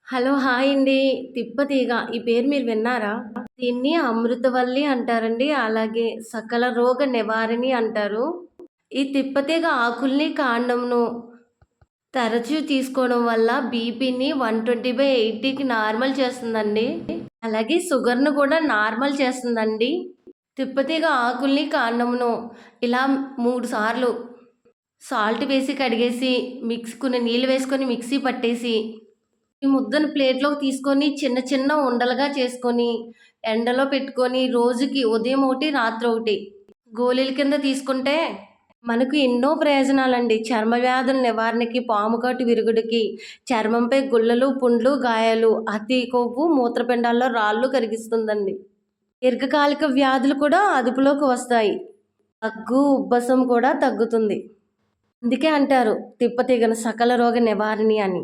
Hello! Hi అండి. తిప్పతీగ ఈ పేరు మీరు విన్నారా? దీన్ని అమృతవల్లి అంటారండి. అలాగే సకల రోగ నివారిణి అంటారు. ఈ తిప్పతీగ ఆకుల్ని, కాండంను తరచూ తీసుకోవడం వల్ల బీపీని 120/80కి నార్మల్ చేస్తుందండి. అలాగే షుగర్‌ను కూడా నార్మల్ చేస్తుందండి. తిప్పతీగ ఆకుల్ని, కాండమును ఇలా 3 సార్లు సాల్ట్ వేసి కడిగేసి కొన్ని నీళ్ళు వేసుకొని మిక్సీ పట్టేసి ఈ ముద్దను ప్లేట్‌లోకి తీసుకొని చిన్న చిన్న ఉండలుగా చేసుకొని, ఎండలో పెట్టుకొని రోజుకి ఉదయం ఒకటి, రాత్రి ఒకటి గోళీల కింద తీసుకుంటే మనకు ఎన్నో ప్రయోజనాలండి. చర్మ వ్యాధుల నివారణకి, పాముకాటు విరుగుడుకి, చర్మంపై గుల్లలు, పుండ్లు, గాయాలు, అతి కొవ్వు, మూత్రపిండాల్లో రాళ్ళు కరిగిస్తుందండి. దీర్ఘకాలిక వ్యాధులు కూడా అదుపులోకి వస్తాయి. దగ్గు, ఉబ్బసం కూడా తగ్గుతుంది. అందుకే అంటారు తిప్పతీగను సకల రోగ నివారిణి అని.